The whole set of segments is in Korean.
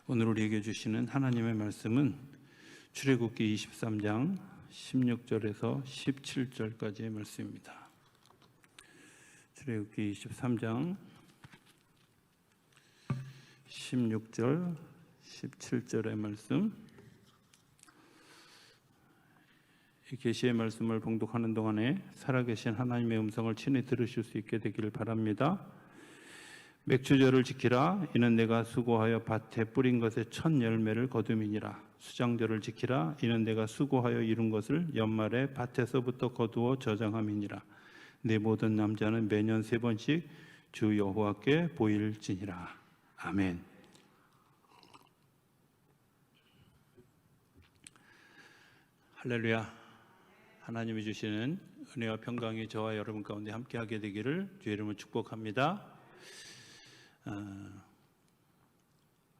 오늘 우리에게 주시는 하나님의 말씀은 출애굽기 23장 16절에서 17절까지의 말씀입니다. 출애굽기 23장 16절, 17절의 말씀. 이 계시의 말씀을 봉독하는 동안에 살아계신 하나님의 음성을 친히 들으실 수 있게 되기를 바랍니다. 맥주절을 지키라. 이는 내가 수고하여 밭에 뿌린 것의 첫 열매를 거둠이니라. 수장절을 지키라. 이는 내가 수고하여 이룬 것을 연말에 밭에서부터 거두어 저장함이니라. 내 모든 남자는 매년 3번씩 주 여호와께 보일지니라. 아멘. 할렐루야. 하나님이 주시는 은혜와 평강이 저와 여러분 가운데 함께하게 되기를 주의 이름으로 축복합니다.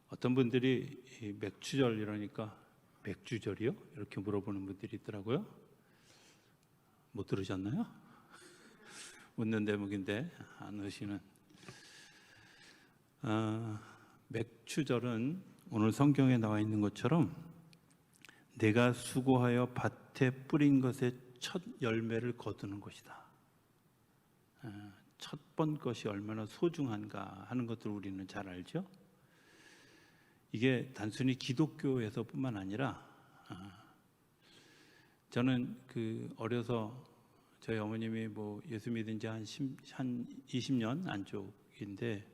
어떤 분들이 이 맥주절 이러니까 맥주절이요? 이렇게 물어보는 분들이 있더라고요. 못 들으셨나요? 웃는 대목인데 안 웃으시는. 맥주절은 오늘 성경에 나와 있는 것처럼 내가 수고하여 밭에 뿌린 것의 첫 열매를 거두는 것이다. 첫 번 것이 얼마나 소중한가 하는 것들 우리는 잘 알죠. 이게 단순히 기독교에서뿐만 아니라 저는 어려서 저희 어머님이 예수 믿은 지 한 20년 안쪽인데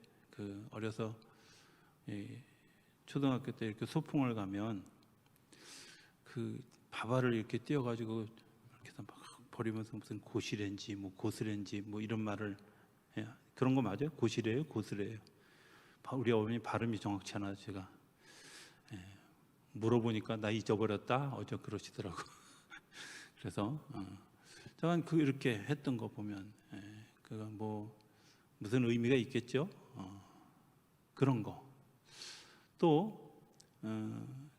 어려서 초등학교 때 이렇게 소풍을 가면 밥알을 이렇게 띄어가지고 이렇게 해서 막 버리면서 무슨 고시래인지 고스래인지 이런 말을 그런 거 맞아요? 고시래요? 고스래요? 우리 어머니 발음이 정확치 않아서 제가 물어보니까 나 잊어버렸다 어제 그러시더라고. 그래서 저는 이렇게 했던 거 보면 그건 무슨 의미가 있겠죠? 그런 거. 또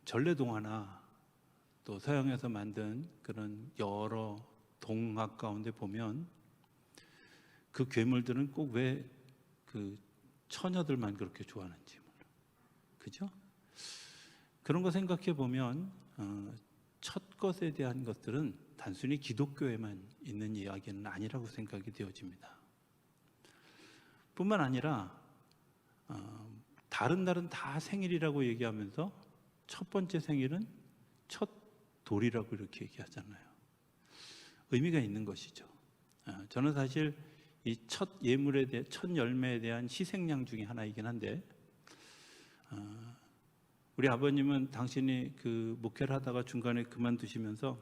전래동화나 또 서양에서 만든 그런 여러 동화 가운데 보면 그 괴물들은 꼭 왜 처녀들만 그렇게 좋아하는지 몰라. 그죠? 그런 거 생각해 보면 첫 것에 대한 것들은 단순히 기독교에만 있는 이야기는 아니라고 생각이 되어집니다. 뿐만 아니라 다른 날은 다 생일이라고 얘기하면서 첫 번째 생일은 첫 돌이라고 이렇게 얘기하잖아요. 의미가 있는 것이죠. 저는 사실 이 첫 예물에 대해 첫 열매에 대한 희생양 중에 하나이긴 한데 우리 아버님은 당신이 목회를 하다가 중간에 그만두시면서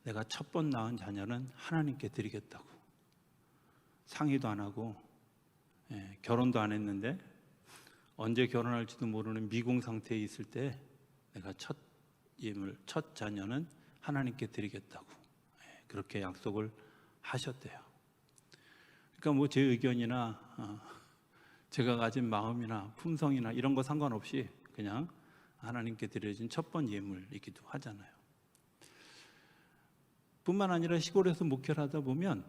내가 첫 번 낳은 자녀는 하나님께 드리겠다고 상의도 안 하고 결혼도 안 했는데 언제 결혼할지도 모르는 미궁 상태에 있을 때 내가 첫 예물, 첫 자녀는 하나님께 드리겠다고 그렇게 약속을 하셨대요. 그러니까 제 의견이나 제가 가진 마음이나 품성이나 이런 거 상관없이 그냥 하나님께 드려진 첫 번 예물이기도 하잖아요. 뿐만 아니라 시골에서 목회를 하다 보면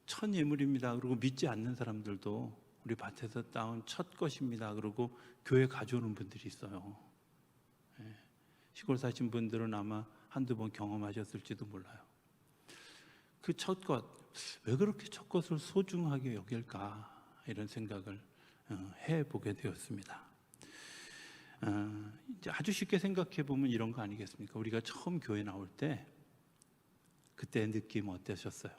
첫 예물입니다 그리고 믿지 않는 사람들도 우리 밭에서 따온 첫 것입니다 그러고 교회 가져오는 분들이 있어요. 시골 사신 분들은 아마 한두 번 경험하셨을지도 몰라요. 그 첫 것, 왜 그렇게 첫 것을 소중하게 여길까 이런 생각을 해보게 되었습니다. 이제 아주 쉽게 생각해 보면 이런 거 아니겠습니까? 우리가 처음 교회 나올 때 그때 느낌 어떠셨어요?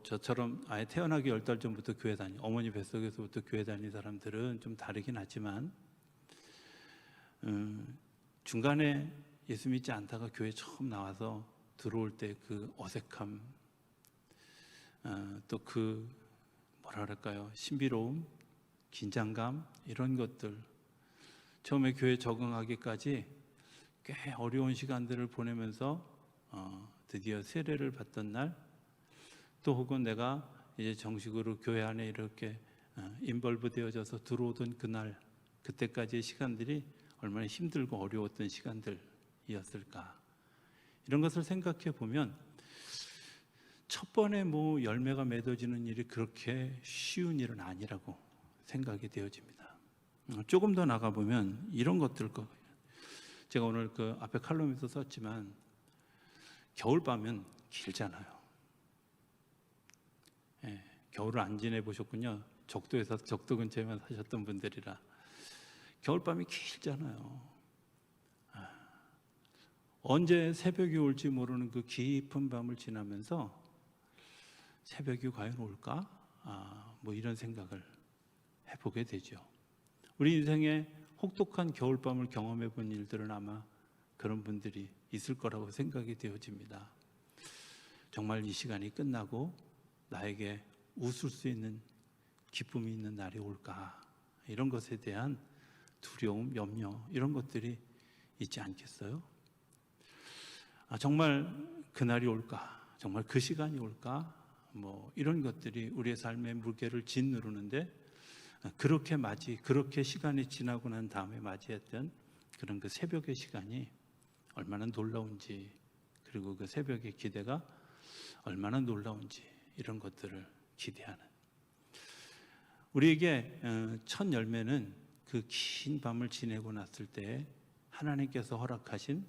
저처럼 아예 태어나기 10달 전부터 교회 어머니 뱃속에서부터 교회 다니는 사람들은 좀 다르긴 하지만 중간에 예수 믿지 않다가 교회 처음 나와서 들어올 때 그 어색함, 또 뭐라 그럴까요? 신비로움, 긴장감 이런 것들 처음에 교회 적응하기까지 꽤 어려운 시간들을 보내면서 드디어 세례를 받던 날, 또 혹은 내가 이제 정식으로 교회 안에 이렇게 인벌브 되어져서 들어오던 그날, 그때까지의 시간들이 얼마나 힘들고 어려웠던 시간들이었을까. 이런 것을 생각해 보면 첫 번에 열매가 맺어지는 일이 그렇게 쉬운 일은 아니라고 생각이 되어집니다. 조금 더 나가보면 이런 것들, 제가 오늘 그 앞에 칼럼에서 썼지만 겨울밤은 길잖아요. 예, 겨울을 안 지내보셨군요. 적도에서 적도 근처에만 사셨던 분들이라. 겨울밤이 길잖아요. 언제 새벽이 올지 모르는 그 깊은 밤을 지나면서 새벽이 과연 올까? 뭐 이런 생각을 해보게 되죠. 우리 인생에 혹독한 겨울밤을 경험해 본 일들은 아마 그런 분들이 있을 거라고 생각이 되어집니다. 정말 이 시간이 끝나고 나에게 웃을 수 있는 기쁨이 있는 날이 올까? 이런 것에 대한 두려움, 염려, 이런 것들이 있지 않겠어요? 정말 그날이 올까? 정말 그 시간이 올까? 뭐 이런 것들이 우리의 삶의 무게를 짓누르는데, 그렇게 시간이 지나고 난 다음에 맞이했던 그런 그 새벽의 시간이 얼마나 놀라운지, 그리고 그 새벽의 기대가 얼마나 놀라운지, 이런 것들을 기대하는, 우리에게 첫 열매는 그 긴 밤을 지내고 났을 때 하나님께서 허락하신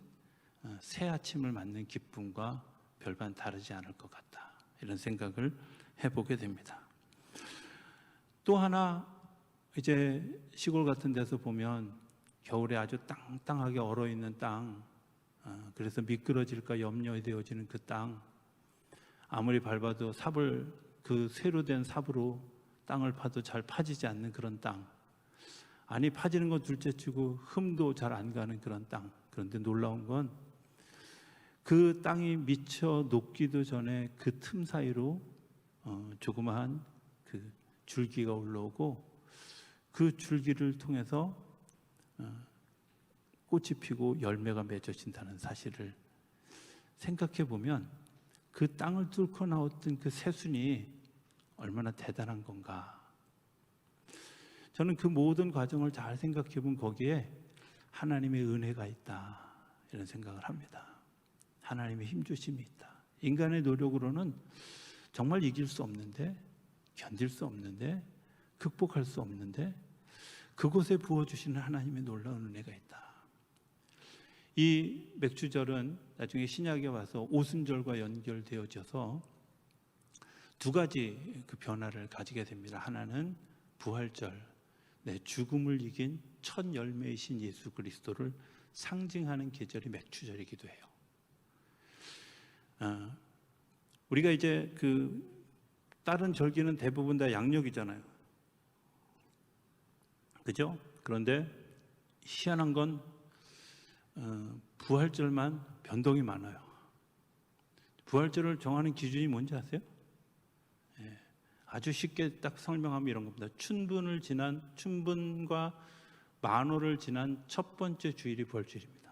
새 아침을 맞는 기쁨과 별반 다르지 않을 것 같다, 이런 생각을 해보게 됩니다. 또 하나, 이제 시골 같은 데서 보면 겨울에 아주 땅땅하게 얼어있는 땅, 그래서 미끄러질까 염려되어지는 그 땅, 아무리 밟아도 그 쇠로 된 삽으로 땅을 파도 잘 파지지 않는 그런 땅, 아니 파지는 건 둘째치고 흠도 잘 안 가는 그런 땅. 그런데 놀라운 건 그 땅이 미쳐 녹기도 전에 그 틈 사이로 조그마한 그 줄기가 올라오고, 그 줄기를 통해서 꽃이 피고 열매가 맺어진다는 사실을 생각해 보면, 그 땅을 뚫고 나왔던 그 새순이 얼마나 대단한 건가. 저는 그 모든 과정을 잘 생각해 보면 거기에 하나님의 은혜가 있다, 이런 생각을 합니다. 하나님의 힘주심이 있다. 인간의 노력으로는 정말 이길 수 없는데, 견딜 수 없는데, 극복할 수 없는데, 그곳에 부어주시는 하나님의 놀라운 은혜가 있다. 이 맥주절은 나중에 신약에 와서 오순절과 연결되어져서 두 가지 그 변화를 가지게 됩니다. 하나는 부활절, 내 죽음을 이긴 첫 열매이신 예수 그리스도를 상징하는 계절이 맥주절이기도 해요. 우리가 이제 그 다른 절기는 대부분 다 양력이잖아요. 그죠? 그런데 희한한 건 부활절만 변동이 많아요. 부활절을 정하는 기준이 뭔지 아세요? 아주 쉽게 딱 설명하면 이런 겁니다. 춘분과 만호를 지난 첫 번째 주일이 부활주일입니다.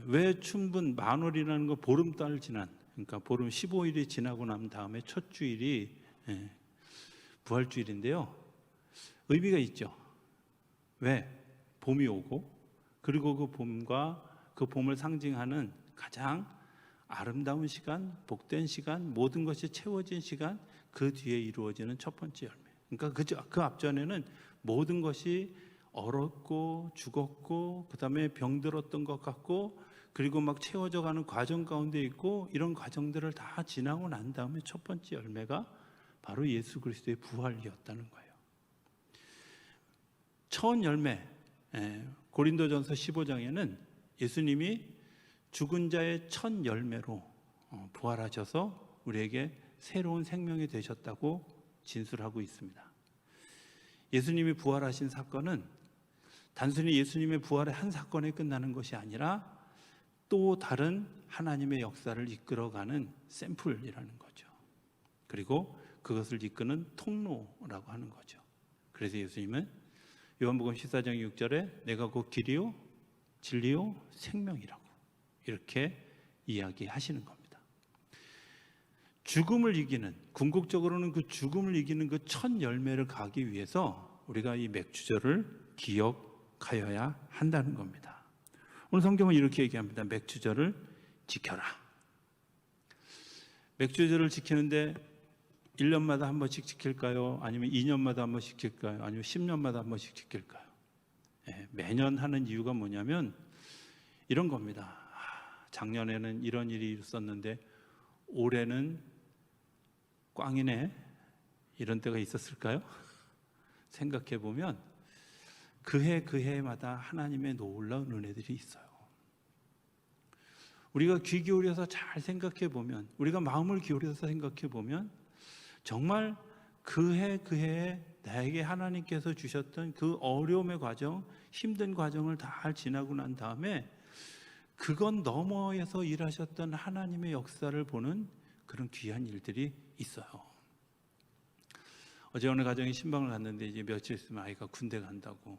왜 춘분, 만월이라는 거 보름달 지난, 그러니까 보름 15일이 지나고 난 다음에 첫 주일이 부활주일인데요. 의미가 있죠. 왜? 봄이 오고, 그리고 그 봄과 그 봄을 상징하는 가장 아름다운 시간, 복된 시간, 모든 것이 채워진 시간, 그 뒤에 이루어지는 첫 번째 열매. 그러니까 그 앞전에는 모든 것이 얼었고 죽었고, 그 다음에 병들었던 것 같고, 그리고 막 채워져 가는 과정 가운데 있고, 이런 과정들을 다 지나고 난 다음에 첫 번째 열매가 바로 예수 그리스도의 부활이었다는 거예요. 첫 열매, 고린도전서 15장에는 예수님이 죽은 자의 첫 열매로 부활하셔서 우리에게 새로운 생명이 되셨다고 진술하고 있습니다. 예수님이 부활하신 사건은 단순히 예수님의 부활의 한 사건에 끝나는 것이 아니라 또 다른 하나님의 역사를 이끌어가는 샘플이라는 거죠. 그리고 그것을 이끄는 통로라고 하는 거죠. 그래서 예수님은 요한복음 14장 6절에 내가 곧 길이요 진리요 생명이라고 이렇게 이야기하시는 겁니다. 죽음을 이기는, 궁극적으로는 그 죽음을 이기는 그 첫 열매를 가기 위해서 우리가 이 맥주절을 기억하여야 한다는 겁니다. 오늘 성경은 이렇게 얘기합니다. 맥주절을 지켜라. 맥주절을 지키는데 1년마다 한 번씩 지킬까요? 아니면 2년마다 한 번씩 지킬까요? 아니면 10년마다 한 번씩 지킬까요? 매년 하는 이유가 뭐냐면 이런 겁니다. 작년에는 이런 일이 있었는데 올해는 꽝이네, 이런 때가 있었을까요? 생각해 보면 그 해마다 하나님의 놀라운 은혜들이 있어요. 우리가 귀 기울여서 잘 생각해 보면, 우리가 마음을 기울여서 생각해 보면 정말 그 해에 나에게 하나님께서 주셨던 그 어려움의 과정, 힘든 과정을 다 지나고 난 다음에 그건 너머에서 일하셨던 하나님의 역사를 보는 그런 귀한 일들이 있어요. 어제 어느 가정에 신방을 갔는데 이제 며칠 있으면 아이가 군대 간다고,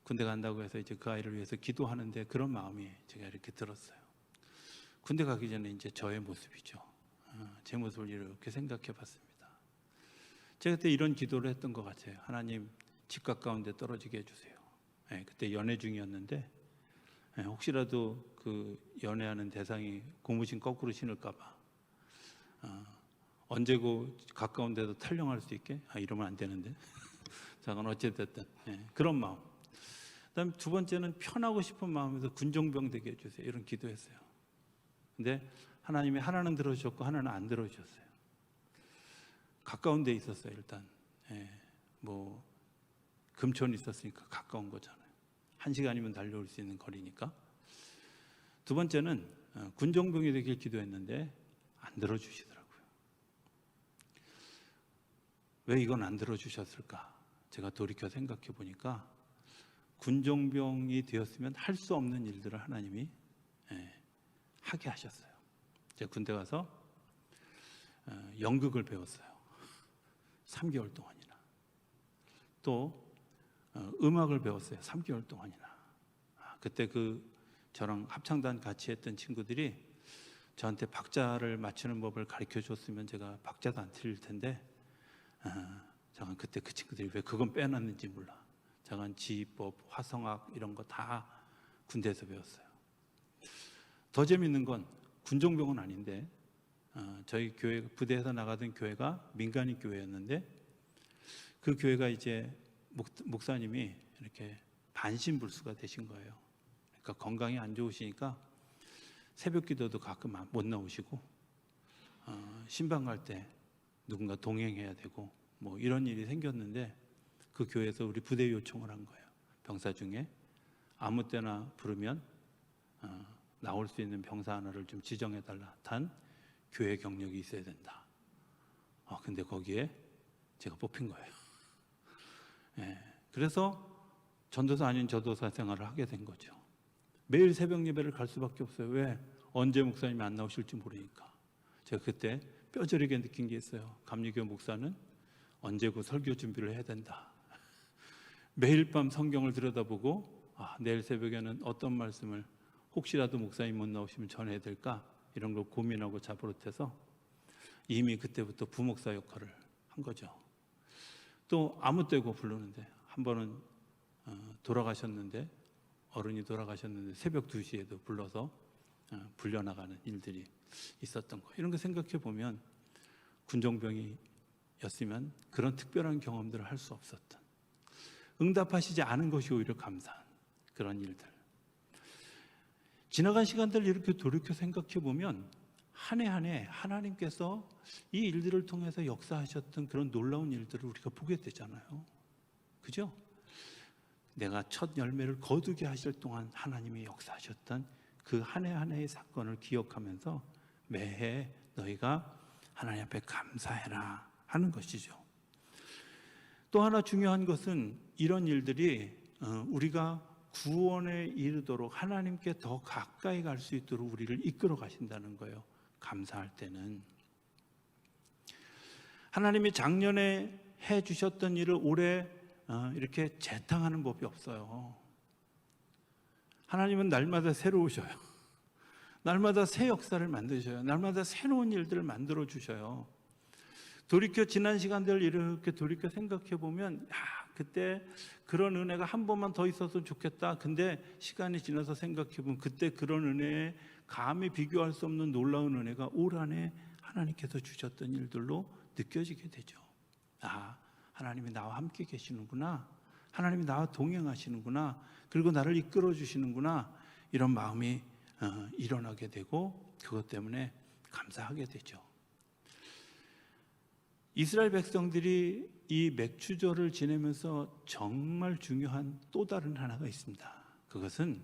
군대 간다고 해서 이제 그 아이를 위해서 기도하는데 그런 마음이 제가 이렇게 들었어요. 군대 가기 전에 이제 저의 모습이죠. 제 모습을 이렇게 생각해 봤습니다. 제가 그때 이런 기도를 했던 것 같아요. 하나님, 집 가까운데 떨어지게 해주세요. 그때 연애 중이었는데 혹시라도 그 연애하는 대상이 고무신 거꾸로 신을까봐 언제고 가까운 데도 탈영할 수 있게, 이러면 안 되는데 잠깐 어쨌든 그런 마음. 그다음 두 번째는 편하고 싶은 마음에서 군종병 되게 해주세요, 이런 기도했어요. 근데 하나님이 하나는 들어주셨고 하나는 안 들어주셨어요. 가까운 데 있었어요. 일단 뭐 금천이 있었으니까 가까운 거잖아요. 1시간이면 달려올 수 있는 거리니까. 두 번째는 군종병이 되길 기도했는데 안 들어주시더라고요. 왜 이건 안 들어주셨을까? 제가 돌이켜 생각해 보니까 군종병이 되었으면 할 수 없는 일들을 하나님이 하게 하셨어요. 제가 군대 가서 연극을 배웠어요. 3개월 동안이나. 또 음악을 배웠어요. 3개월 동안이나. 그때 저랑 합창단 같이 했던 친구들이 저한테 박자를 맞추는 법을 가르쳐 줬으면 제가 박자도 안 틀릴 텐데, 잠깐 그때 그 친구들이 왜 그건 빼놨는지 몰라. 잠깐 지휘법, 화성학 이런 거 다 군대에서 배웠어요. 더 재밌는 건 군종병은 아닌데 저희 교회, 부대에서 나가던 교회가 민간인 교회였는데 그 교회가 이제 목사님이 이렇게 반신불수가 되신 거예요. 그러니까 건강이 안 좋으시니까 새벽 기도도 가끔 못 나오시고 신방 갈 때 누군가 동행해야 되고 뭐 이런 일이 생겼는데 그 교회에서 우리 부대 요청을 한 거예요. 병사 중에 아무 때나 부르면 나올 수 있는 병사 하나를 좀 지정해달라. 단 교회 경력이 있어야 된다. 근데 거기에 제가 뽑힌 거예요. 그래서 전도사 아닌 저도사 생활을 하게 된 거죠. 매일 새벽 예배를 갈 수밖에 없어요. 왜? 언제 목사님이 안 나오실지 모르니까. 제가 그때 뼈저리게 느낀 게 있어요. 감리교 목사는 언제고 설교 준비를 해야 된다. 매일 밤 성경을 들여다보고 내일 새벽에는 어떤 말씀을 혹시라도 목사님 못 나오시면 전해야 될까, 이런 걸 고민하고 자버릇해서 이미 그때부터 부목사 역할을 한 거죠. 또 아무 때고 부르는데 한 번은 돌아가셨는데, 어른이 돌아가셨는데 새벽 2시에도 불러서 불려나가는 일들이 있었던 거예요. 이런 거 생각해 보면 군종병이었으면 그런 특별한 경험들을 할 수 없었던, 응답하시지 않은 것이 오히려 감사한 그런 일들. 지나간 시간들을 이렇게 돌이켜 생각해 보면 한 해 한 해 하나님께서 이 일들을 통해서 역사하셨던 그런 놀라운 일들을 우리가 보게 되잖아요. 그죠? 내가 첫 열매를 거두게 하실 동안 하나님이 역사하셨던 그 한 해 한 해의 사건을 기억하면서 매해 너희가 하나님 앞에 감사해라 하는 것이죠. 또 하나 중요한 것은 이런 일들이 우리가 구원에 이르도록 하나님께 더 가까이 갈 수 있도록 우리를 이끌어 가신다는 거예요. 감사할 때는 하나님이 작년에 해 주셨던 일을 올해 이렇게 재탕하는 법이 없어요. 하나님은 날마다 새로우셔요. 날마다 새 역사를 만드셔요. 날마다 새로운 일들을 만들어 주셔요. 돌이켜 지난 시간들을 이렇게 돌이켜 생각해 보면 그때 그런 은혜가 한 번만 더 있었으면 좋겠다. 근데 시간이 지나서 생각해 보면 그때 그런 은혜에 감히 비교할 수 없는 놀라운 은혜가 올 한 해 하나님께서 주셨던 일들로 느껴지게 되죠. 아, 하나님이 나와 함께 계시는구나. 하나님이 나와 동행하시는구나. 그리고 나를 이끌어 주시는구나. 이런 마음이 일어나게 되고 그것 때문에 감사하게 되죠. 이스라엘 백성들이 이 맥추절을 지내면서 정말 중요한 또 다른 하나가 있습니다. 그것은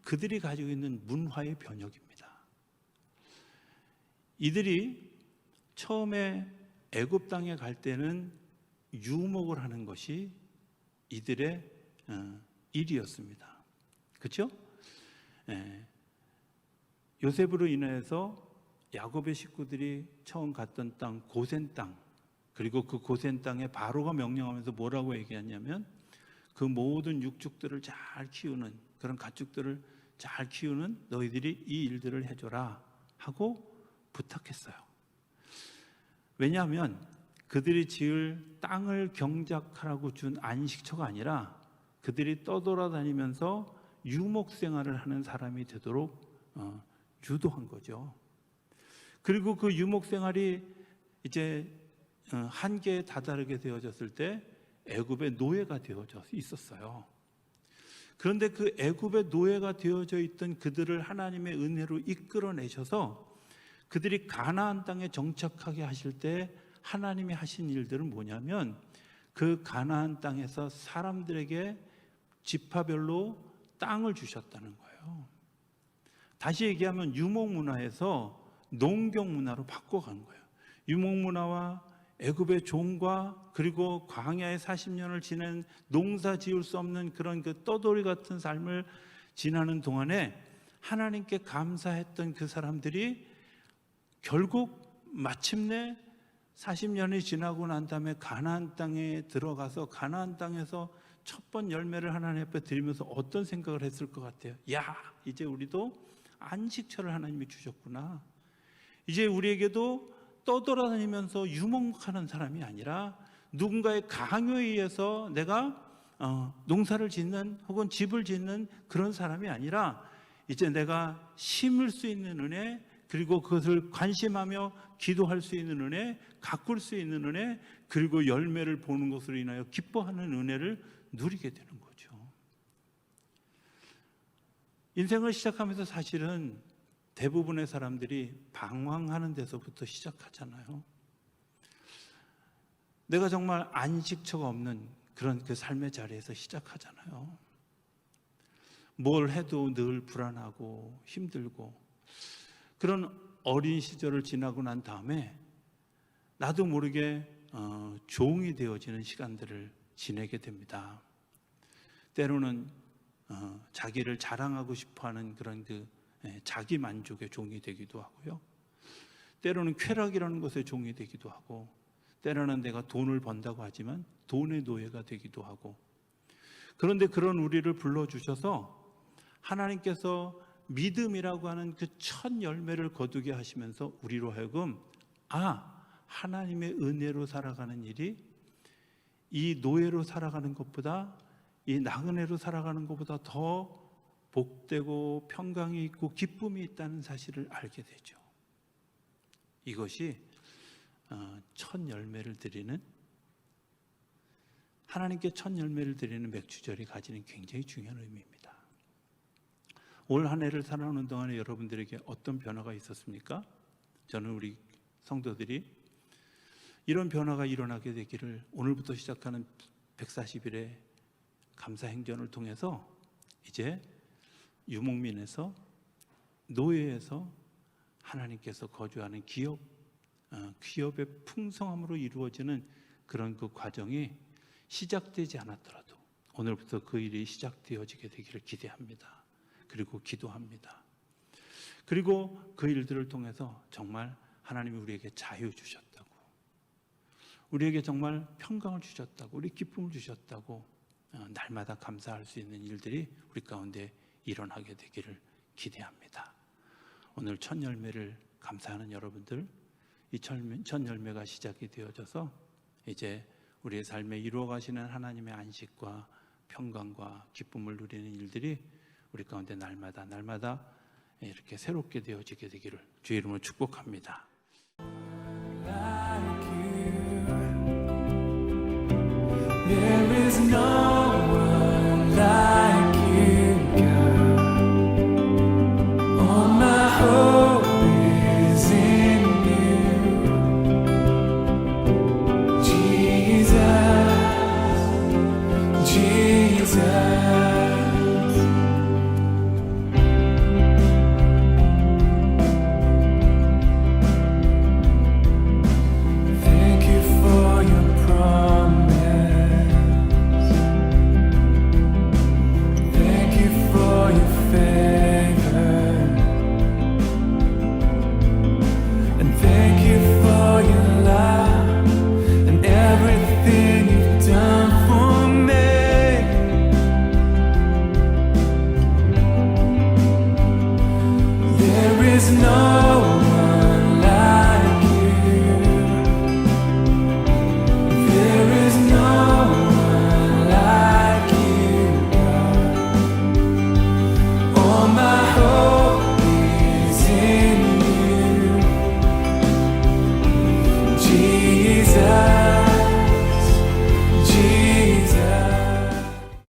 그들이 가지고 있는 문화의 변혁입니다. 이들이 처음에 애굽 땅에 갈 때는 유목을 하는 것이 이들의 일이었습니다. 그렇죠? 요셉으로 인해서 야곱의 식구들이 처음 갔던 땅 고센 땅, 그리고 그 고센 땅에 바로가 명령하면서 뭐라고 얘기하냐면 그 모든 육축들을 잘 키우는 그런 가축들을 잘 키우는 너희들이 이 일들을 해줘라 하고 부탁했어요. 왜냐하면 그들이 지을 땅을 경작하라고 준 안식처가 아니라 그들이 떠돌아다니면서 유목 생활을 하는 사람이 되도록 유도한 거죠. 그리고 그 유목 생활이 이제 한계에 다다르게 되어졌을 때 애굽의 노예가 되어져 있었어요. 그런데 그 애굽의 노예가 되어져 있던 그들을 하나님의 은혜로 이끌어내셔서 그들이 가나안 땅에 정착하게 하실 때 하나님이 하신 일들은 뭐냐면 그 가나안 땅에서 사람들에게 지파별로 땅을 주셨다는 거예요. 다시 얘기하면 유목 문화에서 농경 문화로 바꿔간 거예요. 유목 문화와 애굽의 종과 그리고 광야에 40년을 지낸 농사 지을 수 없는 그런 그 떠돌이 같은 삶을 지나는 동안에 하나님께 감사했던 그 사람들이 결국 마침내 40년이 지나고 난 다음에 가나안 땅에 들어가서 가나안 땅에서 첫 번 열매를 하나님 앞에 드리면서 어떤 생각을 했을 것 같아요? 야, 이제 우리도 안식처를 하나님이 주셨구나. 이제 우리에게도 떠돌아다니면서 유목하는 사람이 아니라 누군가의 강요에 의해서 내가 농사를 짓는 혹은 집을 짓는 그런 사람이 아니라 이제 내가 심을 수 있는 은혜, 그리고 그것을 관심하며 기도할 수 있는 은혜, 가꿀 수 있는 은혜, 그리고 열매를 보는 것으로 인하여 기뻐하는 은혜를 누리게 되는 거죠. 인생을 시작하면서 사실은 대부분의 사람들이 방황하는 데서부터 시작하잖아요. 내가 정말 안식처가 없는 그런 그 삶의 자리에서 시작하잖아요. 뭘 해도 늘 불안하고 힘들고 그런 어린 시절을 지나고 난 다음에 나도 모르게 종이 되어지는 시간들을 지내게 됩니다. 때로는 자기를 자랑하고 싶어하는 그런 그 자기 만족의 종이 되기도 하고요. 때로는 쾌락이라는 것의 종이 되기도 하고, 때로는 내가 돈을 번다고 하지만 돈의 노예가 되기도 하고. 그런데 그런 우리를 불러주셔서 하나님께서 믿음이라고 하는 그 첫 열매를 거두게 하시면서 우리로 하여금 하나님의 은혜로 살아가는 일이 이 노예로 살아가는 것보다, 이 나그네로 살아가는 것보다 더 복되고 평강이 있고 기쁨이 있다는 사실을 알게 되죠. 이것이 첫 열매를 드리는, 하나님께 첫 열매를 드리는 맥추절이 가지는 굉장히 중요한 의미입니다. 올 한 해를 살아오는 동안에 여러분들에게 어떤 변화가 있었습니까? 저는 우리 성도들이 이런 변화가 일어나게 되기를 오늘부터 시작하는 140일의 감사 행전을 통해서 이제 유목민에서, 노예에서 하나님께서 거주하는 기업의 풍성함으로 이루어지는 그런 그 과정이 시작되지 않았더라도 오늘부터 그 일이 시작되어지게 되기를 기대합니다. 그리고 기도합니다. 그리고 그 일들을 통해서 정말 하나님이 우리에게 자유 주셨다고, 우리에게 정말 평강을 주셨다고, 우리 기쁨을 주셨다고 날마다 감사할 수 있는 일들이 우리 가운데 일어나게 되기를 기대합니다. 오늘 첫 열매를 감사하는 여러분들, 이 첫 열매가 시작이 되어져서 이제 우리의 삶에 이루어 가시는 하나님의 안식과 평강과 기쁨을 누리는 일들이 우리 가운데 날마다 이렇게 새롭게 되어지게 되기를 주의 이름으로 축복합니다. There is no